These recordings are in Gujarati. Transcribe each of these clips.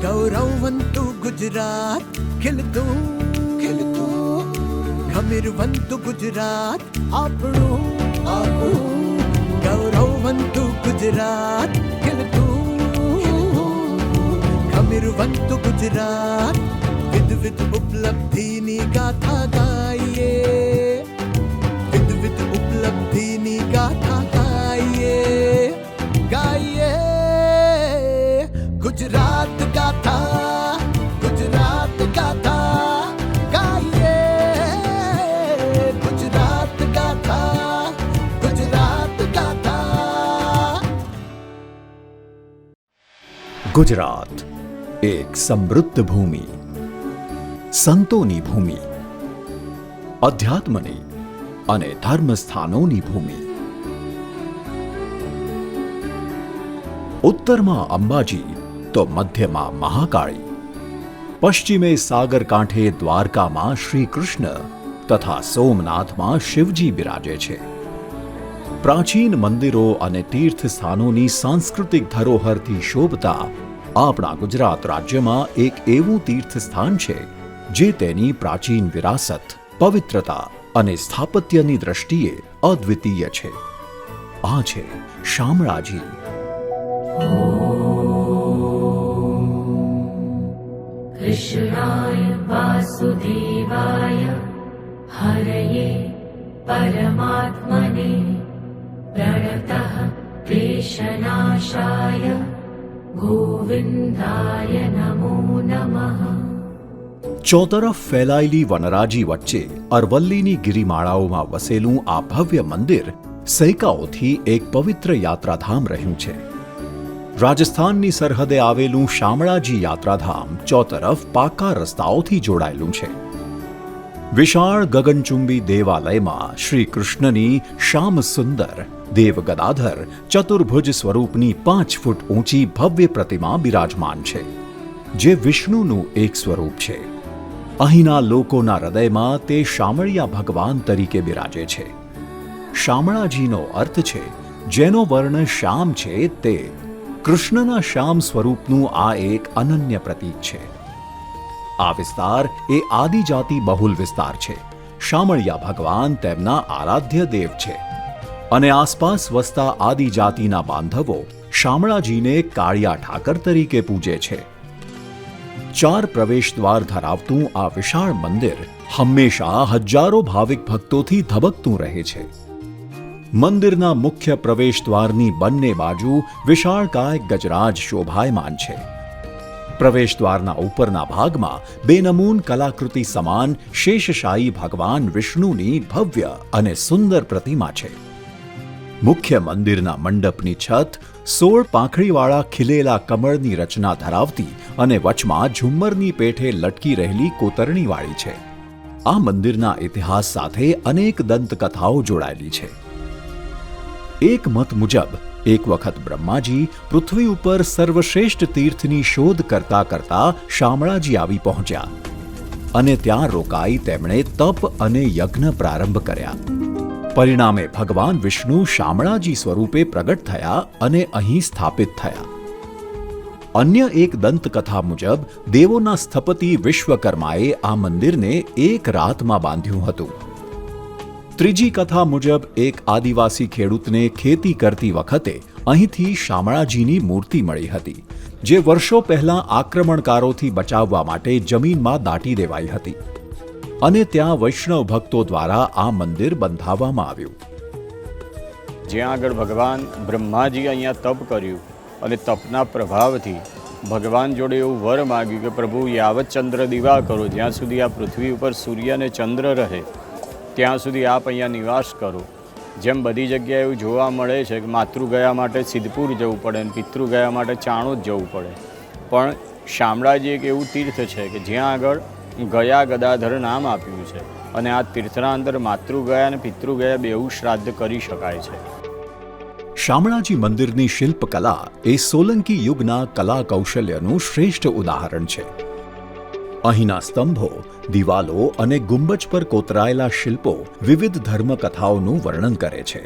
ગૌરવવંતુ ગુજરાત, ખીલતું ખીલતું ગમીરવંતુ ગુજરાત આપણું ગૌરવવંતુ ગુજરાત, ખીલતું ગમીરવંતુ ગુજરાત, વિધ ઉપલબ્ધિની ગાથા ગાઈએ, વિધ ઉપલબ્ધિની ગાથા ગાઈએ, ગાઈએ ગુજરાત ગાથા, ગુજરાત ગાથા ગાઈએ, ગુજરાત ગાથા, ગુજરાત ગાથા. ગુજરાત એક સમૃદ્ધ ભૂમિ, સંતોની ભૂમિ, અધ્યાત્મની અને ધર્મસ્થાનોની ભૂમિ. ઉત્તરમાં અંબાજી તો મધ્યમાં મહાકાળી, પશ્ચિમે સાગર કાંઠે દ્વારકામાં શ્રી કૃષ્ણ તથા સોમનાથમાં શિવજી બિરાજે છે. પ્રાચીન મંદિરો અને તીર્થ સ્થાનોની સાંસ્કૃતિક ધરોહરથી શોભતા આપણા ગુજરાત રાજ્યમાં એક એવું તીર્થ સ્થાન છે જે તેની પ્રાચીન વિરાસત, પવિત્રતા અને સ્થાપત્યની દ્રષ્ટિએ અદ્વિતીય છે. આ છે શામળાજી. કૃષ્ણાય વાસુદેવાય હરયે પરમાત્મને પ્રણતઃ ક્લેશનાશાય ગોવિંદાય નમો નમઃ. ચોતરફ ફેલાયેલી વનરાજી વચ્ચે અરવલ્લીની ગિરિમાળાઓમાં વસેલું આ ભવ્ય મંદિર સૈકાઓથી એક પવિત્ર યાત્રાધામ રહ્યું છે. રાજસ્થાનની સરહદે આવેલું શામળાજી યાત્રાધામ ચોતરફ પાકા રસ્તાઓથી જોડાયેલું છે. વિશાળ ગગનચુંબી દેવાલયમાં શ્રી કૃષ્ણની શ્યામ સુંદર દેવગદાધર ચતુર્ભુજ સ્વરૂપની 5 ફૂટ ઊંચી ભવ્ય પ્રતિમા બિરાજમાન છે, જે વિષ્ણુનું એક સ્વરૂપ છે. અહીંના લોકોના હૃદયમાં તે શામળિયા ભગવાન તરીકે બિરાજે છે. શામળાજીનો અર્થ છે જેનો વર્ણ શ્યામ છે તે. કૃષ્ણના શ્યામ સ્વરૂપનું આ એક અનન્ય પ્રતીક છે. આ વિસ્તાર એ આદિજાતિ બહુલ વિસ્તાર છે. શામળિયા ભગવાન તેમના આરાધ્ય દેવ છે અને આસપાસ વસતા આદિજાતિના બાંધવો શામળાજીને કાળિયા ઠાકર તરીકે પૂજે છે. 4 પ્રવેશ દ્વાર ધરાવતું આ વિશાળ મંદિર હંમેશા હજારો ભાવિક ભક્તોથી ધબકતું રહે છે. મંદિરના મુખ્ય પ્રવેશ દ્વારની બંને બાજુ વિશાળકાય ગજરાજ શોભાયમાન છે. પ્રવેશ દ્વારના ઉપરના ભાગમાં બેનમૂન કલાકૃતિ સમાન શેષશાયી ભગવાન વિષ્ણુની ભવ્ય અને સુંદર પ્રતિમા છે. મુખ્ય મંદિરના મંડપની છત 16 પાંખડીવાળા ખીલેલા કમળની રચના ધરાવતી અને વચમાં ઝુમ્મરની પેઠે લટકી રહેલી કોતરણીવાળી છે. આ મંદિરના ઇતિહાસ સાથે અનેક દંતકથાઓ જોડાયેલી છે. એક મત મુજબ એક વખત બ્રહ્માજી પૃથ્વી ઉપર સર્વશ્રેષ્ઠ તીર્થની શોધ કરતા કરતા શામળાજી આવી પહોંચ્યા અને ત્યાં રોકાઈ તેમણે તપ અને યજ્ઞ પ્રારંભ કર્યા. પરિણામે ભગવાન વિષ્ણુ શામળાજી સ્વરૂપે પ્રગટ થયા અને અહીં સ્થાપિત થયા. અન્ય એક દંતકથા મુજબ દેવોના સ્થપતિ વિશ્વકર્માએ આ મંદિરને એક રાતમાં બાંધ્યું હતું. ત્રીજી કથા મુજબ એક આદિવાસી ખેડૂતને ખેતી કરતી વખતે અહીંથી શામળાજીની મૂર્તિ મળી હતી, જે વર્ષો પહેલા આક્રમણકારોથી બચાવવા માટે જમીનમાં દાટી દેવાઈ હતી અને ત્યાં વૈષ્ણવ ભક્તો દ્વારા આ મંદિર બંધાવવામાં આવ્યું. જ્યાં આગળ ભગવાન બ્રહ્માજી અહીંયા તપ કર્યું અને તપના પ્રભાવથી ભગવાન જોડે એવું વર માગ્યું કે પ્રભુ યાવત ચંદ્ર દિવા કરો, જ્યાં સુધી આ પૃથ્વી ઉપર સૂર્ય અને ચંદ્ર રહે ત્યાં સુધી આપ અહીંયા નિવાસ કરો. જેમ બધી જગ્યાએ એવું જોવા મળે છે કે માતૃગયા માટે સિદ્ધપુર જવું પડે અને પિતૃગયા માટે ચાણોદ જવું પડે, પણ શામળાજી એક એવું તીર્થ છે કે જ્યાં આગળ ગયા ગદાધર નામ આપ્યું છે અને આ તીર્થના અંદર માતૃગયા અને પિતૃગયા બેઉ શ્રાદ્ધ કરી શકાય છે. શામળાજી મંદિરની શિલ્પકલા એ સોલંકી યુગના કલા કૌશલ્યનું શ્રેષ્ઠ ઉદાહરણ છે. અહીંના સ્તંભો, દિવાલો અને ગુંબજ પર કોતરાયેલા શિલ્પો વિવિધ ધર્મકથાઓનું વર્ણન કરે છે.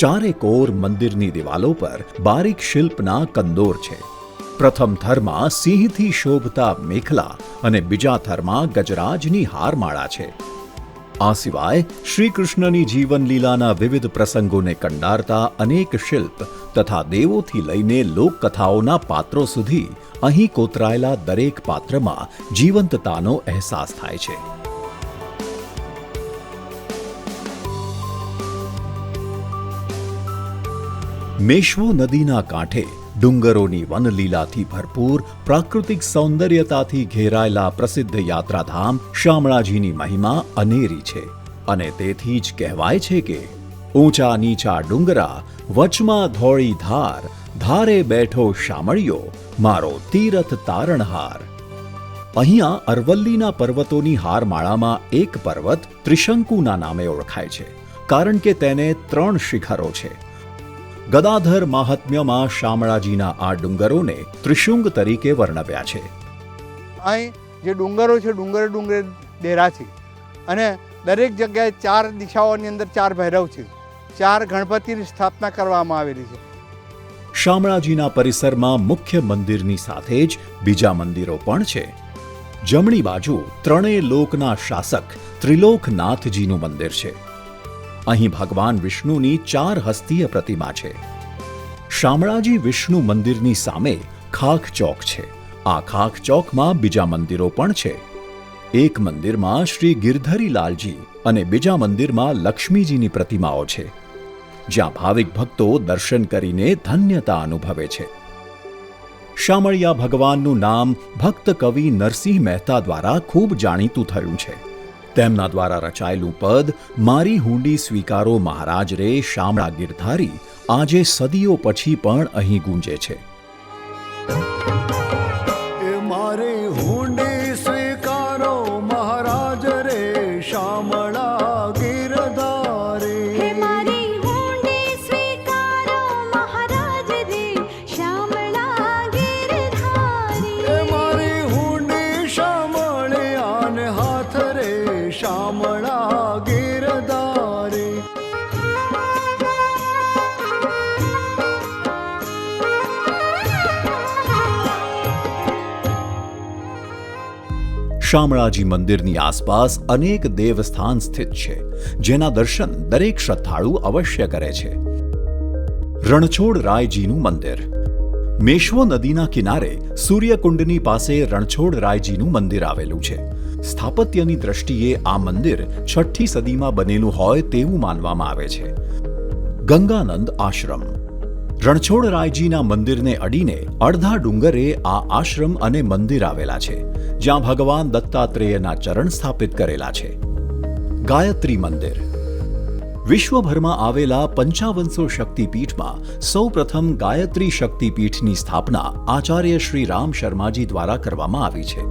ચારેકોર મંદિરની દિવાલો પર બારીક શિલ્પના કંદોર છે. પ્રથમ થરમાં સિંહથી શોભતા મેખલા અને બીજા થરમાં ગજરાજની હારમાળા છે. આ સિવાય શ્રી કૃષ્ણની જીવનલીલાના વિવિધ પ્રસંગોને કંડારતા અનેક શિલ્પ તથા દેવોથી લઈને લોકકથાઓના પાત્રો સુધી અહીં કોતરાયેલા દરેક પાત્રમાં જીવંતતાનો અહેસાસ થાય છે. મેશ્વો નદીના કાંઠે ડુંગરોની વનલીલાથી ભરપૂર પ્રાકૃતિક સૌંદર્યતાથી ઘેરાયેલા પ્રસિદ્ધ યાત્રાધામ શામળાજીની મહિમા અનેરી છે અને તેથી જ કહેવાય છે કે ઊંચા નીચા ડુંગરા વચમાં ધોળી ધાર, ધારે બેઠો શામળિયો મારો તીરથ તારણહાર. અહીંયા અરવલ્લીના પર્વતોની હારમાળામાં એક પર્વત ત્રિશંકુના નામે ઓળખાય છે કારણ કે તેને 3 શિખરો છે. ગદાધર મહાત્મ્યમાં શામળાજીના આ ડુંગરોને ત્રિશુંગ તરીકે વર્ણવ્યા છે. અહીં જે ડુંગરો છે ડુંગરે ડુંગરે ડેરા છે અને દરેક જગ્યાએ 4 દિશાઓની અંદર 4 ભૈરવ છે, 4 ગણપતિની સ્થાપના કરવામાં આવેલી છે. શામળાજીના પરિસરમાં મુખ્ય મંદિરની સાથે જ બીજા મંદિરો પણ છે. જમણી બાજુ ત્રણેય લોકના શાસક ત્રિલોકનાથજીનું મંદિર છે. અહીં ભગવાન વિષ્ણુની 4 હસ્તીય પ્રતિમા છે. શામળાજી વિષ્ણુ મંદિરની સામે ખાખ ચોક છે. આ ખાખ ચોકમાં બીજા મંદિરો પણ છે. એક મંદિરમાં શ્રી ગિરધરીલાલજી અને બીજા મંદિરમાં લક્ષ્મીજીની પ્રતિમાઓ છે, જ્યાં ભાવિક ભક્તો દર્શન કરીને ધન્યતા અનુભવે છે. શામળિયા ભગવાનનું નામ ભક્ત કવિ નરસિંહ મહેતા દ્વારા ખૂબ જાણીતું થયું છે. તેમના દ્વારા રચાયેલું પદ મારી હુંડી સ્વીકારો મહારાજ રે શામળા ગિરધારી આજે સદીઓ પછી પણ અહીં ગુંજે છે. મારે હુંડી સ્વીકારો મહારાજ રે શામળા ગિરધારી. હે મારી હુંડી સ્વીકારો મહારાજ રે શામળા ગિરધારી. મારી હુંડી શામળિયાને હાથ રે શામળા ગિરધારી. શામળાજી મંદિરની આસપાસ અનેક દેવસ્થાન સ્થિત છે, જેના દર્શન દરેક શ્રદ્ધાળુ અવશ્ય કરે છે. રણછોડરાયજીનું મંદિર. મેશ્વો નદીના કિનારે સૂર્યકુંડની પાસે રણછોડરાયજીનું મંદિર આવેલું છે. સ્થાપત્યની દ્રષ્ટિએ આ મંદિર 6ઠ્ઠી સદીમાં બનેલું હોય તેવું માનવામાં આવે છે. ગંગાનંદ આશ્રમ. રણછોડરાયજીના મંદિરને અડીને અડધા ડુંગરે આ આશ્રમ અને મંદિર આવેલા છે, જ્યાં ભગવાન દત્તાત્રેયના ચરણ સ્થાપિત કરેલા છે. ગાયત્રી મંદિર. વિશ્વભરમાં આવેલા 5500 શક્તિપીઠમાં સૌપ્રથમ ગાયત્રી શક્તિપીઠની સ્થાપના આચાર્ય શ્રી રામ શર્માજી દ્વારા કરવામાં આવી છે.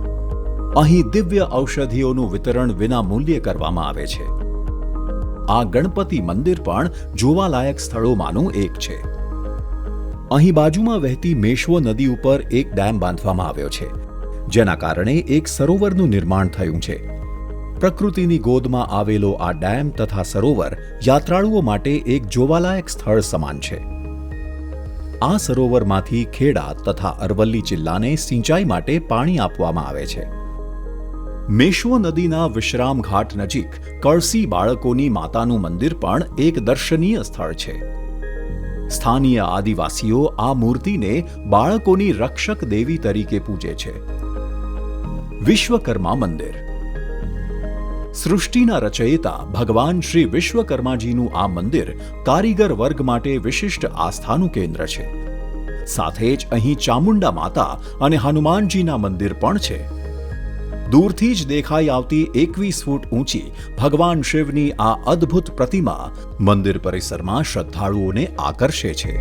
અહીં દિવ્ય ઔષધિઓનું વિતરણ વિના મૂલ્યે કરવામાં આવે છે. આ ગણપતિ મંદિર પણ જોવાલાયક સ્થળોમાંનું એક છે. અહીં બાજુમાં વહેતી મેશ્વો નદી ઉપર એક ડેમ બાંધવામાં આવ્યો છે, જેના કારણે એક સરોવરનું નિર્માણ થયું છે. પ્રકૃતિની ગોદમાં આવેલો આ ડેમ તથા સરોવર યાત્રાળુઓ માટે એક જોવાલાયક સ્થળ સમાન છે. આ સરોવરમાંથી ખેડા તથા અરવલ્લી જિલ્લાને સિંચાઈ માટે પાણી આપવામાં આવે છે. મેશ્વો નદીના વિશ્રામ ઘાટ નજીક કળસી બાળકોની માતાનું મંદિર પણ એક દર્શનીય સ્થળ છે. સ્થાનીય આદિવાસીઓ આ મૂર્તિને બાળકોની રક્ષક દેવી તરીકે પૂજે છે. વિશ્વકર્મા મંદિર. સૃષ્ટિના રચયિતા ભગવાન શ્રી વિશ્વકર્માજીનું આ મંદિર કારીગર વર્ગ માટે વિશિષ્ટ આસ્થાનું કેન્દ્ર છે. સાથે જ અહીં ચામુંડા માતા અને હનુમાનજીના મંદિર પણ છે. દૂરથી જ દેખાઈ આવતી 21 ફૂટ ઊંચી ભગવાન શિવની આ અદ્ભુત પ્રતિમા મંદિર પરિસરમાં શ્રદ્ધાળુઓને આકર્ષે છે.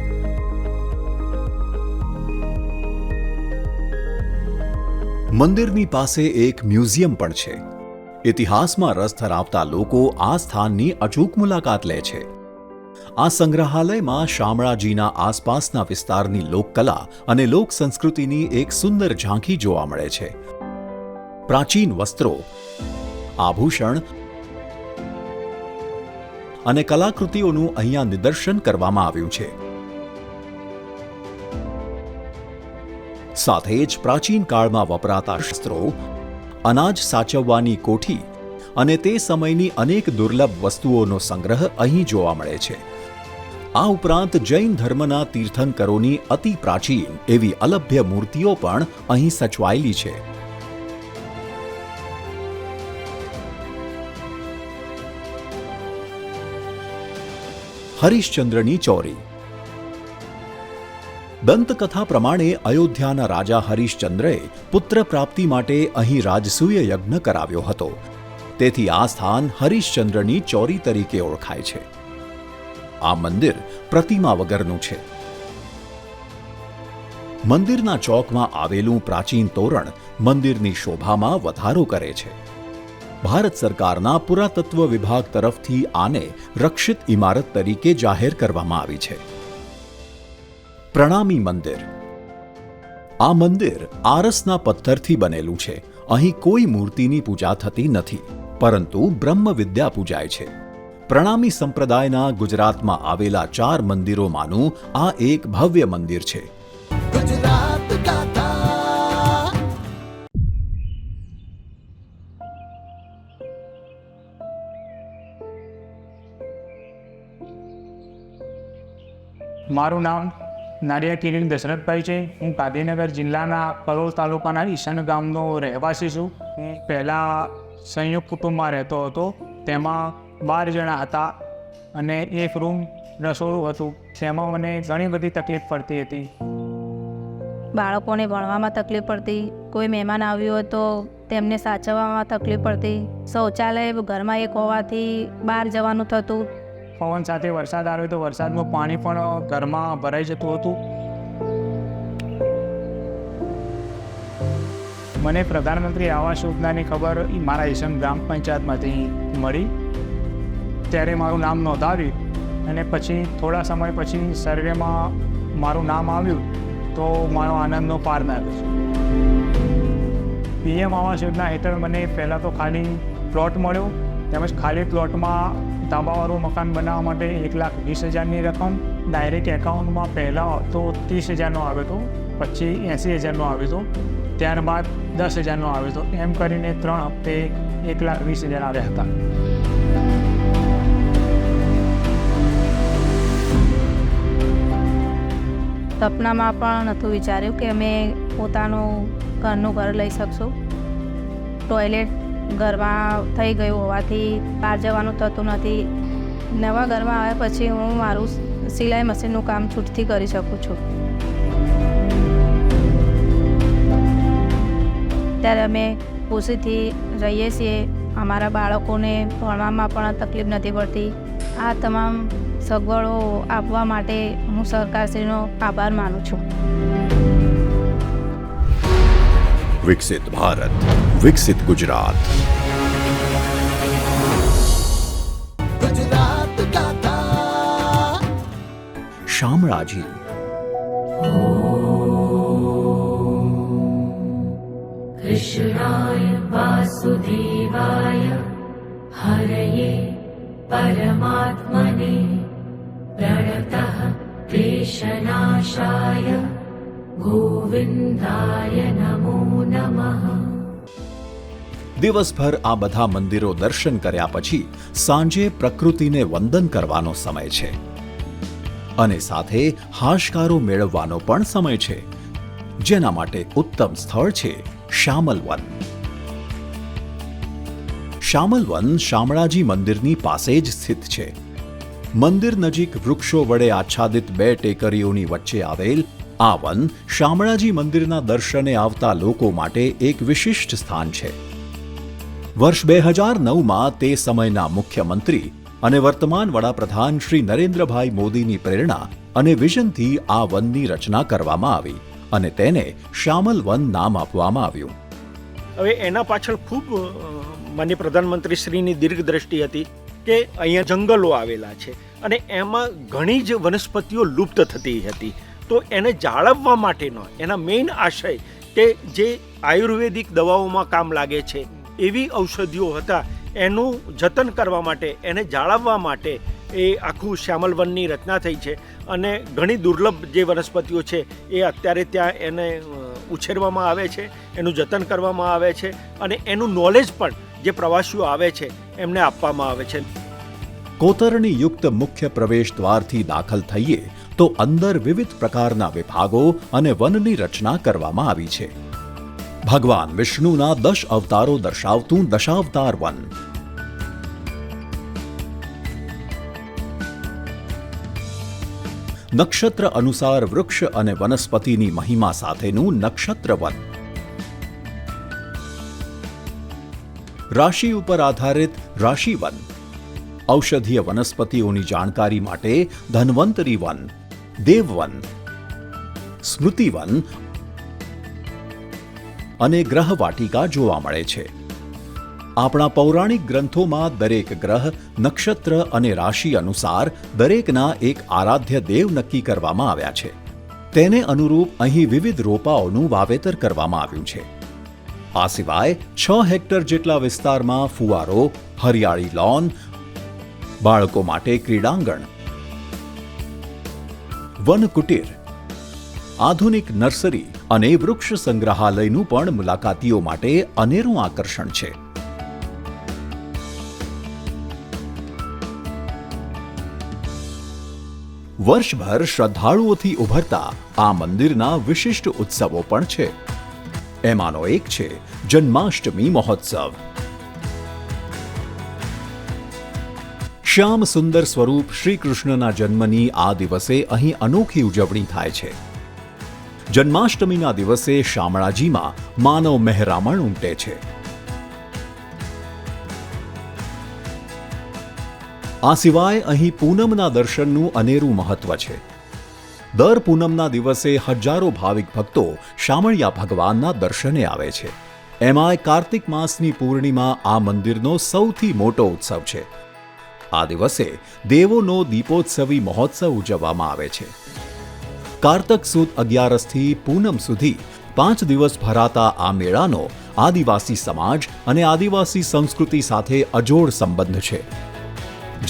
મંદિરની પાસે એક મ્યુઝિયમ પણ છે. ઇતિહાસમાં રસ ધરાવતા લોકો આ સ્થાનની અચૂક મુલાકાત લે છે. આ સંગ્રહાલયમાં શામળાજીના આસપાસના વિસ્તારની લોકકલા અને લોક સંસ્કૃતિની એક સુંદર ઝાંખી જોવા મળે છે. પ્રાચીન વસ્ત્રો, આભૂષણ અને કલાકૃતિઓનું અહીંયા નિદર્શન કરવામાં આવ્યું છે. સાથે જ પ્રાચીન કાળમાં વપરાતા શસ્ત્રો, અનાજ સાચવવાની કોઠી અને તે સમયની અનેક દુર્લભ વસ્તુઓનો સંગ્રહ અહીં જોવા મળે છે. આ ઉપરાંત જૈન ધર્મના તીર્થંકરોની અતિ પ્રાચીન એવી અલભ્ય મૂર્તિઓ પણ અહીં સચવાયેલી છે. હરિશ્ચંદ્રની ચોરી. દંતકથા પ્રમાણે અયોધ્યાના રાજા હરિશ્ચંદ્રએ પુત્ર પ્રાપ્તિ માટે અહીં રાજસૂય યજ્ઞ કરાવ્યો હતો. તેથી આ સ્થાન હરિશ્ચંદ્રની ચોરી તરીકે ઓળખાય છે. આ મંદિર પ્રતિમા વગરનું છે. મંદિરના ચોકમાં આવેલું પ્રાચીન તોરણ મંદિરની શોભામાં વધારો કરે છે. ભારત સરકારના પુરાતત્વ વિભાગ તરફથી આને રક્ષિત ઇમારત તરીકે જાહેર કરવામાં આવી છે. પ્રણામી મંદિર. આ મંદિર આરસના પથ્થરથી બનેલું છે. અહીં કોઈ મૂર્તિની પૂજા થતી નથી, પરંતુ બ્રહ્મ વિદ્યા પૂજાય છે. પ્રણામી સંપ્રદાયના ગુજરાતમાં આવેલા 4 મંદિરોમાંનું આ એક ભવ્ય મંદિર છે. મારું નામ નારિયા કિરીટ દશરથભાઈ છે. હું ગાંધીનગર જિલ્લાના કલોલ તાલુકાના ઈશાન ગામનો રહેવાસી છું. હું પહેલાં સંયુક્ત કુટુંબમાં રહેતો હતો. તેમાં 12 જણા હતા અને એક રૂમ રસોડું હતું. તેમાં મને ઘણી બધી તકલીફ પડતી હતી. બાળકોને ભણવામાં તકલીફ પડતી, કોઈ મહેમાન આવ્યું હોય તો તેમને સાચવવામાં તકલીફ પડતી. શૌચાલય ઘરમાં એક હોવાથી બહાર જવાનું થતું. પવન સાથે વરસાદ આવ્યો તો વરસાદનું પાણી પણ ઘરમાં ભરાઈ જતું હતું. મને પ્રધાનમંત્રી આવાસ યોજનાની ખબર મારા ઈસમ ગ્રામ પંચાયતમાંથી મળી. ત્યારે મારું નામ નોંધાવ્યું અને પછી થોડા સમય પછી સર્વેમાં મારું નામ આવ્યું તો મારો આનંદનો પાર ના રહ્યો. પીએમ આવાસ યોજના હેઠળ મને પહેલાં તો ખાલી પ્લોટ મળ્યો. તેમજ ખાલી પ્લોટમાં તાંબાવાળું મકાન બનાવવા માટે 1,20,000ની રકમ ડાયરેક્ટ એકાઉન્ટમાં પહેલાં તો 30,000નો આવ્યો હતો, પછી 80,000નો આવ્યો હતો, ત્યારબાદ 10,000નો આવ્યો હતો. એમ કરીને 3 હપ્તે 1,20,000 આવ્યા હતા. સપનામાં પણ નહોતું વિચાર્યું કે અમે પોતાનું ઘરનું ઘર લઈ શકશું. ટોયલેટ ઘરમાં થઈ ગયું હોવાથી બહાર જવાનું થતું નથી. નવા ઘરમાં આવ્યા પછી હું મારું સિલાઈ મશીનનું કામ છૂટથી કરી શકું છું. ત્યારે અમે ખુશીથી રહીએ છીએ. અમારા બાળકોને ભણવામાં પણ તકલીફ નથી પડતી. આ તમામ સગવડો આપવા માટે હું સરકારશ્રીનો આભાર માનું છું. વિકસિત ભારત, વિકસિત ગુજરાત. શામળાજી. कृष्णाय वासुदेवाय हरये परमात्मने प्रणतः क्लेशनाशाय गोविन्दाय नमो नमः. દિવસભર આ બધા મંદિરો દર્શન કર્યા પછી સાંજે પ્રકૃતિને વંદન કરવાનો સમય છે અને સાથે હાશકારો મેળવવાનો પણ સમય છે, જેના માટે ઉત્તમ સ્થળ છે શામલવન. શામલવન શામળાજી મંદિરની પાસે જ સ્થિત છે. મંદિર નજીક વૃક્ષો વડે આચ્છાદિત 2 ટેકરીઓની વચ્ચે આવેલ આ વન શામળાજી મંદિરના દર્શને આવતા લોકો માટે એક વિશિષ્ટ સ્થાન છે. વર્ષ 2009માં તે સમયના મુખ્યમંત્રી અને વર્તમાન વડાપ્રધાન શ્રી નરેન્દ્રભાઈ મોદીની પ્રેરણા અને વિઝનથી આ વનની રચના કરવામાં આવી અને તેને શામલ વન નામ આપવામાં આવ્યું. હવે એના પાછળ ખૂબ માનનીય પ્રધાનમંત્રીશ્રીની દીર્ઘદ્રષ્ટિ હતી કે અહીંયા જંગલો આવેલા છે અને એમાં ઘણી જ વનસ્પતિઓ લુપ્ત થતી હતી. તો એને જાળવવા માટેનો એના મેઇન આશય કે જે આયુર્વેદિક દવાઓમાં કામ લાગે છે એવી ઔષધિઓ હતા એનું જતન કરવા માટે, એને જાળવવા માટે એ આખું શ્યામલ વનની રચના થઈ છે. અને ઘણી દુર્લભ જે વનસ્પતિઓ છે એ અત્યારે ત્યાં એને ઉછેરવામાં આવે છે, એનું જતન કરવામાં આવે છે અને એનું નોલેજ પણ જે પ્રવાસીઓ આવે છે એમને આપવામાં આવે છે. કોતરણી યુક્ત મુખ્ય પ્રવેશ દ્વારથી દાખલ થઈએ તો અંદર વિવિધ પ્રકારના વિભાગો અને વનની રચના કરવામાં આવી છે. ભગવાન વિષ્ણુના 10 અવતારો દર્શાવતું દશાવતાર વન, નક્ષત્ર અનુસાર વૃક્ષ અને વનસ્પતિની મહિમા સાથેનું નક્ષત્ર વન, રાશિ ઉપર આધારિત રાશિ વન, ઔષધીય વનસ્પતિઓની જાણકારી માટે ધન્વંતરી વન, દેવવન, સ્મૃતિવન અને ગ્રહ વાટિકા જોવા મળે છે. આપણા પૌરાણિક ગ્રંથોમાં દરેક ગ્રહ, નક્ષત્ર અને રાશિ અનુસાર દરેકના એક આરાધ્ય દેવ નક્કી કરવામાં આવ્યા છે. તેને અનુરૂપ અહીં વિવિધ રોપાઓનું વાવેતર કરવામાં આવ્યું છે. આ સિવાય 6 હેક્ટર જેટલા વિસ્તારમાં ફુવારો, હરિયાળી લોન, બાળકો માટે ક્રીડાંગણ, વન કુટીર, આધુનિક નર્સરી અને વૃક્ષ સંગ્રહાલયનું પણ મુલાકાતીઓ માટે અનેરું આકર્ષણ છે. વર્ષભર શ્રદ્ધાળુઓથી ઉભરતા આ મંદિરના વિશિષ્ટ ઉત્સવો પણ છે. એમાંનો એક છે જન્માષ્ટમી મહોત્સવ. શ્યામ સુંદર સ્વરૂપ શ્રી કૃષ્ણના જન્મની આ દિવસે અહીં અનોખી ઉજવણી થાય છે. જન્માષ્ટમીના દિવસે શામળાજીમાં માનવ મહેરામણ ઉમટે છે. આ સિવાય અહીં પૂનમના દર્શનનું અનેરું મહત્વ છે. દર પૂનમના દિવસે હજારો ભાવિક ભક્તો શામળિયા ભગવાનના દર્શને આવે છે. એમાંય કાર્તિક માસની પૂર્ણિમા આ મંદિરનો સૌથી મોટો ઉત્સવ છે. આ દિવસે દેવોનો દીપોત્સવી મહોત્સવ ઉજવવામાં આવે છે. કારતક સુદ 11થી પૂનમ સુધી 5 દિવસ ભરાતા આ મેળાનો આદિવાસી સમાજ અને આદિવાસી સંસ્કૃતિ સાથે અજોડ સંબંધ છે,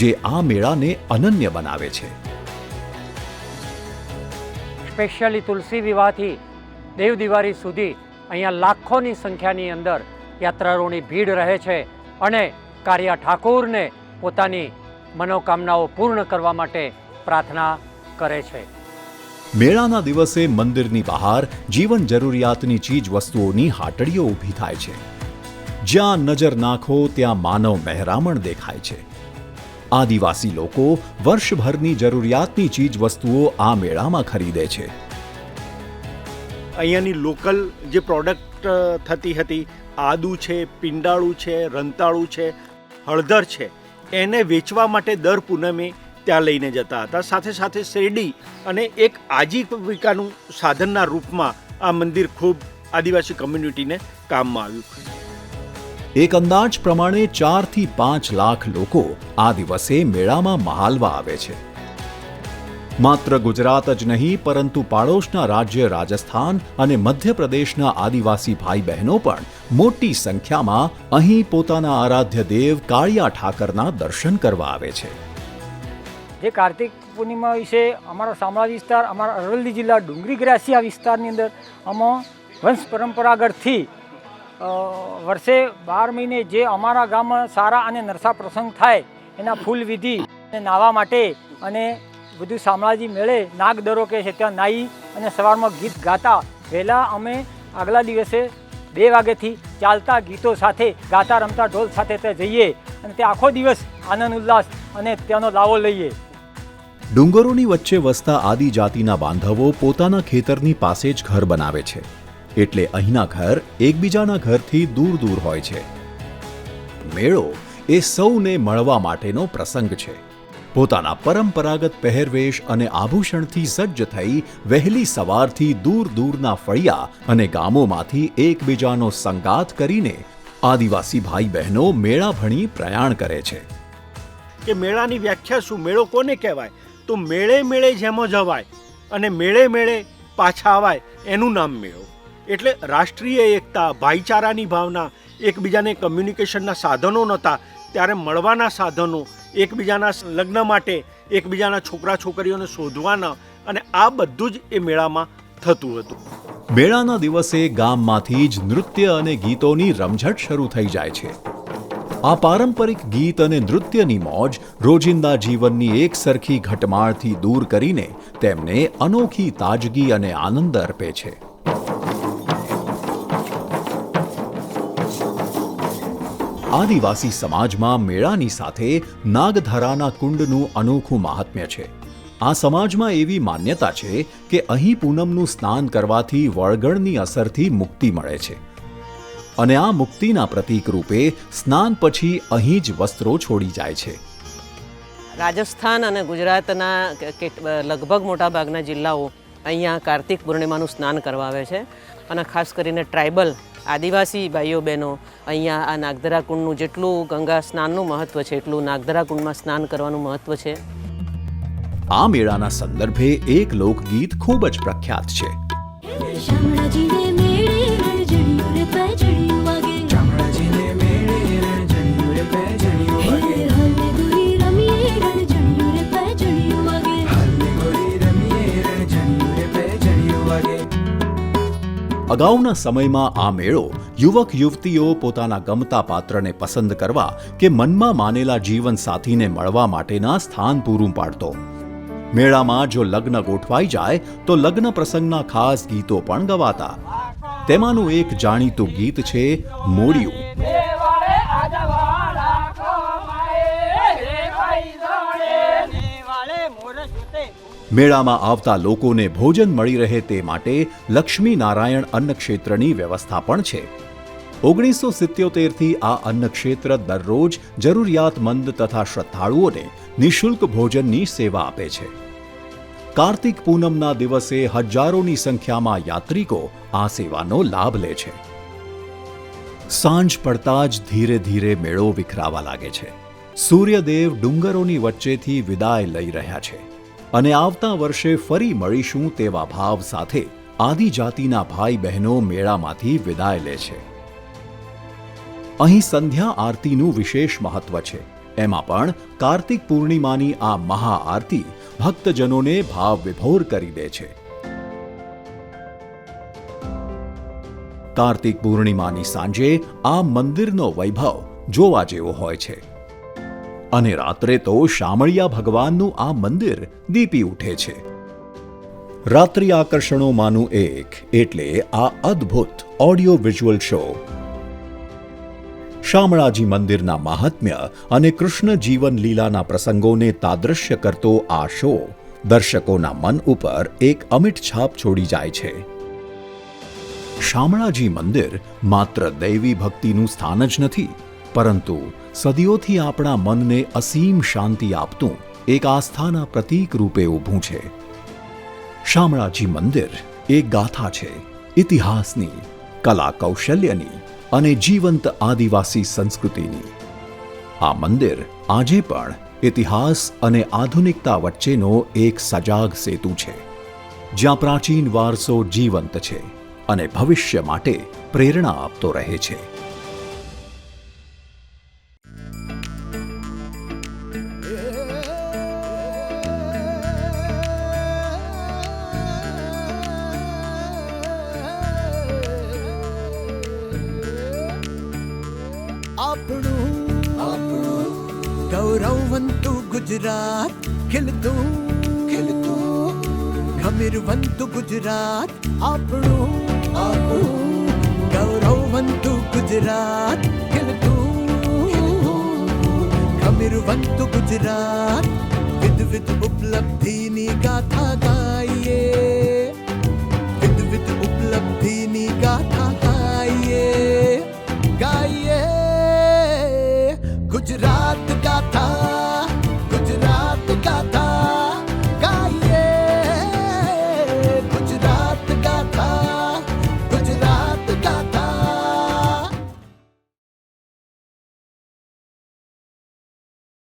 જે આ મેળાને અનન્ય બનાવે છે. સ્પેશિયલી તુલસી વિવાહથી દેવ દિવાળી સુધી અહીંયા લાખોની સંખ્યાની અંદર યાત્રાળુઓની ભીડ રહે છે અને કારિયા ઠાકોરને પોતાની મનોકામનાઓ પૂર્ણ કરવા માટે પ્રાર્થના કરે છે. મેળાના દિવસે મંદિરની બહાર જીવન જરૂરિયાતની ચીજ વસ્તુઓની હાટડીઓ ઊભી થાય છે. જ્યાં નજર નાખો ત્યાં માનવ મહેરામણ દેખાય છે. આદિવાસી લોકો વર્ષભરની જરૂરિયાતની ચીજ વસ્તુઓ આ મેળામાં ખરીદે છે. અહીંયાની લોકલ જે પ્રોડક્ટ થતી હતી, આદુ છે, પિંડાળું છે, રંતાળું છે, હળદર છે, એને વેચવા માટે દર પૂનમે ત્યાં લઈને જતા હતા. સાથે સાથે શેરડી અને એક આજીવિકાનું સાધનના રૂપમાં આ મંદિર ખૂબ આદિવાસી કમ્યુનિટીને કામમાં આવ્યું. એક અંદાજ પ્રમાણે 4 થી 5 લાખ લોકો આ દિવસે મેળામાં મહાલવા આવે છે. માત્ર ગુજરાત જ નહીં, પરંતુ પાડોશના રાજ્ય રાજસ્થાન અને મધ્યપ્રદેશના આદિવાસી ભાઈ બહેનો પણ મોટી સંખ્યામાં અહીં પોતાના આરાધ્ય દેવ કાળિયા ઠાકરના દર્શન કરવા આવે છે. જે કાર્તિક પૂર્ણિમા વિશે અમારા શામળાજી વિસ્તાર, અમારા અરવલ્લી જિલ્લા ડુંગરી ગ્રાસિયા વિસ્તારની અંદર આમાં વંશ પરંપરાગતથી વર્ષે 12 મહિને જે અમારા ગામમાં સારા અને નરસા પ્રસંગ થાય એના ફૂલ વિધિ નાહવા માટે અને બધું શામળાજી મેળે નાગદરો કહે છે ત્યાં નાહી અને સવારમાં ગીત ગાતા વહેલા અમે આગલા દિવસે 2 વાગ્યાથી ચાલતા ગીતો સાથે ગાતા રમતા ઢોલ સાથે ત્યાં જઈએ અને તે આખો દિવસ આનંદ ઉલ્લાસ અને ત્યાંનો લાવો લઈએ. ડુંગરોની વચ્ચે વસતા આદિજાતિના બાંધવો પોતાના ખેતરની પાસે જ ઘર બનાવે છે, એટલે અહીંના ઘર એકબીજાના ઘરથી દૂર દૂર હોય છે. મેળો એ સૌને મળવા માટેનો પ્રસંગ છે. પોતાના પરંપરાગત પહેરવેશ અને આભૂષણથી સજ્જ થઈ વહેલી સવારથી દૂર દૂરના ફળિયા અને ગામોમાંથી એકબીજાનો સંગાત કરીને આદિવાસી ભાઈ બહેનો મેળા ભણી પ્રયાણ કરે છે. કે મેળાની વ્યાખ્યા શું, મેળો કોને કહેવાય? તો મેળે મેળે જેમાં જવાય અને મેળે મેળે પાછા આવાય એનું નામ મેળો. એટલે રાષ્ટ્રીય એકતા, ભાઈચારાની ભાવના, એકબીજાને કમ્યુનિકેશનના સાધનો નહોતા ત્યારે મળવાના સાધનો, એકબીજાના લગ્ન માટે એકબીજાના છોકરા છોકરીઓને શોધવાના, અને આ બધું જ એ મેળામાં થતું હતું. મેળાના દિવસે ગામમાંથી જ નૃત્ય અને ગીતોની રમઝટ શરૂ થઈ જાય છે. આ પારંપરિક ગીત અને નૃત્યની મોજ રોજિંદા જીવનની એક સરખી ઘટમાળથી દૂર કરીને તેમને અનોખી તાજગી અને આનંદ અર્પે છે. આદિવાસી સમાજમાં મેળાની સાથે નાગધરાના કુંડનું અનોખું મહાત્મ્ય છે. આ સમાજમાં એવી માન્યતા છે કે અહીં પૂનમનું સ્નાન કરવાથી વળગણની અસરથી મુક્તિ મળે છે, અને આ મુક્તિના પ્રતીક રૂપે સ્નાન પછી અહીં જ વસ્ત્રો છોડી જાય છે. રાજસ્થાન અને ગુજરાતના લગભગ મોટાભાગના જિલ્લાઓ અહીંયા કાર્તિક પૂર્ણિમાનું સ્નાન કરવા આવે છે, અને ખાસ કરીને ટ્રાઇબલ આદિવાસી ભાઈઓ બહેનો અહીંયા આ નાગધરા કુંડનું જેટલું ગંગા સ્નાનનું મહત્ત્વ છે એટલું નાગધરા કુંડમાં સ્નાન કરવાનું મહત્ત્વ છે. આ મેળાના સંદર્ભે એક લોકગીત ખૂબ જ પ્રખ્યાત છે. શામળાજીને મેળે રણઝણિયું રે પેજણિયું વાગે, શામળાજીને મેળે રણઝણિયું રે પેજણિયું વાગે, હલને ગોરી રમીએ રણઝણિયું રે પેજણિયું વાગે, હલને ગોરી રમીએ રણઝણિયું રે પેજણિયું વાગે. અગાઉના સમયમાં આ મેળો યુવક યુવતીઓ પોતાના ગમતા પાત્રને પસંદ કરવા કે મનમાં માનેલા જીવન સાથીને મળવા માટેના સ્થાન પૂરું પાડતો. મેળામાં જો લગ્ન ગોઠવાઈ જાય તો લગ્ન પ્રસંગના ખાસ ગીતો પણ ગવાતા. તેમાંનું એક જાણીતું ગીત છે મોડિયું. મેળામાં આવતા લોકોને ભોજન મળી રહે તે માટે લક્ષ્મી નારાયણ અન્ન ક્ષેત્રની વ્યવસ્થા પણ છે. 1977થી આ અન્ન ક્ષેત્ર દરરોજ જરૂરિયાતમંદ તથા શ્રદ્ધાળુઓને નિઃશુલ્ક ભોજનની સેવા આપે છે. કાર્તિક પૂનમના દિવસે હજારોની સંખ્યામાં યાત્રિકો આ સેવાનો લાભ લે છે. સાંજ પડતા જ ધીરે ધીરે મેળો વિખરાવા લાગે છે. સૂર્યદેવ ડુંગરોની વચ્ચેથી વિદાય લઈ રહ્યા છે, અને આવતા વર્ષે ફરી મળીશું તેવા ભાવ સાથે આદિજાતિના ભાઈ બહેનો મેળામાંથી વિદાય લે છે. અહીં સંધ્યા આરતીનું વિશેષ મહત્વ છે. એમાં પણ કાર્તિક પૂર્ણિમાની આ મહાઆરતી ભક્તજનોને ભાવ વિભોર કરી દે છે. કાર્તિક પૂર્ણિમાની સાંજે આ મંદિરનો વૈભવ જોવા જેવો હોય છે, અને રાત્રે તો શામળિયા ભગવાનનું આ મંદિર દીપી ઉઠે છે. રાત્રિ આકર્ષણોમાંનું એક એટલે આ અદ્ભુત ઓડિયો વિઝ્યુઅલ શો. શામળાજી મંદિરના મહાત્મ્ય અને કૃષ્ણ જીવન લીલાના પ્રસંગોને તાદ્રશ્ય કરતો આ શો દર્શકોના મન ઉપર એક અમિટ છાપ છોડી જાય છે. શામળાજી મંદિર માત્ર દૈવી ભક્તિનું સ્થાન જ નથી, પરંતુ સદીઓથી આપણા મનને અસીમ શાંતિ આપતું એક આસ્થાના પ્રતીક રૂપે ઊભું છે. શામળાજી મંદિર એક ગાથા છે, ઇતિહાસની, કલા કૌશલ્યની અને જીવંત આદિવાસી સંસ્કૃતિની. આ મંદિર આજે પણ ઇતિહાસ અને આધુનિકતા વચ્ચેનો એક સજાગ સેતુ છે, જ્યાં પ્રાચીન વારસો જીવંત છે અને ભવિષ્ય માટે પ્રેરણા આપતો રહે છે. ગૌરવવંતુ ગુજરાત ખીલતું ખીલતું, ગમીરવંતુ ગુજરાત આપણું આપણું. ગૌરવવંતુ ગુજરાત ખીલતું, ગમીરવંતુ ગુજરાત. વિધ ઉપલબ્ધિની ગાથા ગાઈએ, વિધ ઉપલબ્ધિની ગાથા